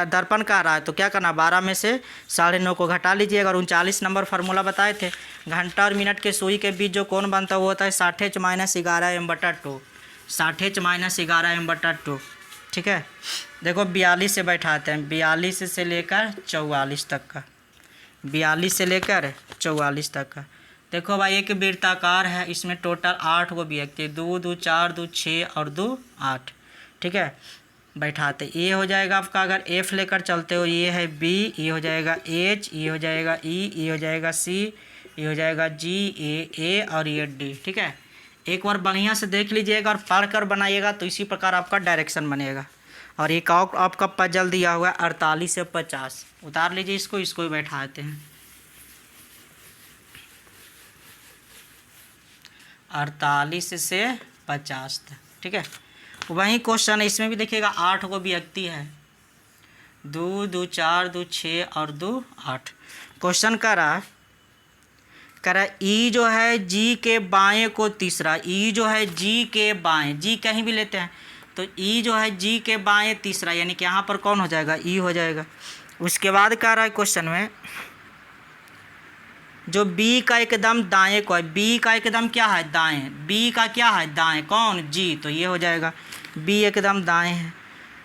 दर्पण का रहा है तो क्या करना, 12 में से 9.5 को घटा लीजिएगा। और 39 नंबर फार्मूला बताए थे, घंटा और मिनट के सुई के बीच जो कोण बनता है वो होता है 60h - 11 m/2, 60h - 11 m/2, ठीक है। देखो 42 से बैठाते हैं, 42 से लेकर 44 तक का, 42 से लेकर 44 तक का। देखो भाई एक वृत्ताकार है, इसमें टोटल 8 को व्यक्ति, 2 2 4 2 6 और 2 8, ठीक है। बैठाते ये हो जाएगा आपका, अगर एफ लेकर चलते हो ये है बी, ये हो जाएगा एच, ये हो जाएगा ई, ये हो जाएगा सी, ये हो जाएगा जी, ए और ये डी, ठीक है। एक बार बढ़िया से देख लीजिएगा और पढ़ कर बनाइएगा तो इसी प्रकार आपका डायरेक्शन बनेगा। और एक आपका पजल दिया हुआ है 48 से 50, उतार लीजिए इसको, इसको ही बैठाते हैं। 48 से 50 तक, ठीक है। वही क्वेश्चन है, इसमें भी देखिएगा 8 को व्यक्ति है, 2 2 4 2 6 और 2 8। क्वेश्चन करा ई जो है जी के बाएं को तीसरा, ई जो है जी के बाएं, जी कहीं भी लेते हैं तो ई जो है जी के बाएं तीसरा, यानी कि यहाँ पर कौन हो जाएगा, ई हो जाएगा। उसके बाद कह रहा है क्वेश्चन में जो बी का एकदम दाएं को है, बी का एकदम क्या है, दाएं, बी का क्या है, दाएं, कौन, जी, तो ये हो जाएगा बी एकदम दाएं है।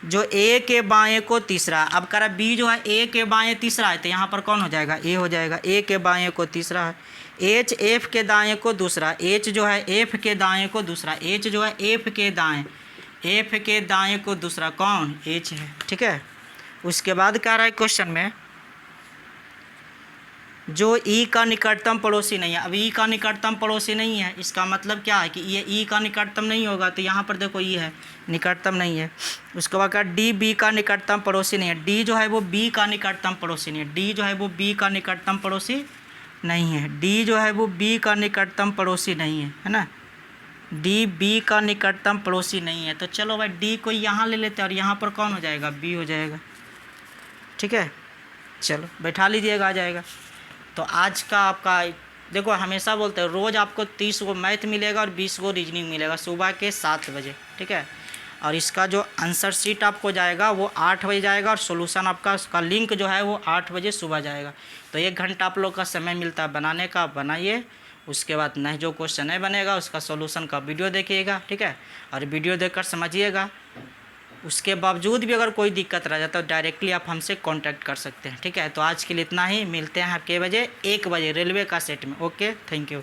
जो ए के बाएं को तीसरा, अब कह रहा बी जो है ए के बाएं तीसरा है तो यहाँ पर कौन हो जाएगा, ए हो जाएगा, ए के बाएं को तीसरा है। एच एफ के दाएं को दूसरा, एच जो है एफ के दाएं को दूसरा, एच जो है एफ के दाएं, एफ के दाएं को दूसरा कौन, एच है, ठीक है। उसके बाद कह रहा है क्वेश्चन में जो ई का निकटतम पड़ोसी नहीं है। अब ई का निकटतम पड़ोसी नहीं है, इसका मतलब क्या है कि ये ई का निकटतम नहीं होगा, तो यहाँ पर देखो ई है, निकटतम नहीं है। उसके बाद कहा डी बी का निकटतम पड़ोसी नहीं है, डी जो है वो बी का निकटतम पड़ोसी नहीं है, डी जो है वो बी का निकटतम पड़ोसी नहीं है, डी जो है वो बी का निकटतम पड़ोसी नहीं है ना, डी बी का निकटतम पड़ोसी नहीं है। तो चलो भाई डी को यहाँ ले लेते हैं और यहाँ पर कौन हो जाएगा, बी हो जाएगा, ठीक है। चलो बैठा लीजिएगा, आ जाएगा। तो आज का आपका देखो, हमेशा बोलते हैं रोज़ आपको 30 को मैथ मिलेगा और 20 को रीजनिंग मिलेगा सुबह के 7 बजे, ठीक है। और इसका जो आंसर शीट आपको जाएगा वो 8 बजे जाएगा और सॉल्यूशन आपका, उसका लिंक जो है वो 8 बजे सुबह जाएगा। तो 1 घंटा आप लोग का समय मिलता है बनाने का, बनाइए। उसके बाद नहीं जो क्वेश्चन नहीं बनेगा उसका सॉल्यूशन का वीडियो देखिएगा, ठीक है। और वीडियो देखकर समझिएगा। उसके बावजूद भी अगर कोई दिक्कत रह जाता है तो डायरेक्टली आप हमसे कांटेक्ट कर सकते हैं, ठीक है। तो आज के लिए इतना ही, मिलते हैं आपके 1 बजे रेलवे का सेट में। Okay, thank you.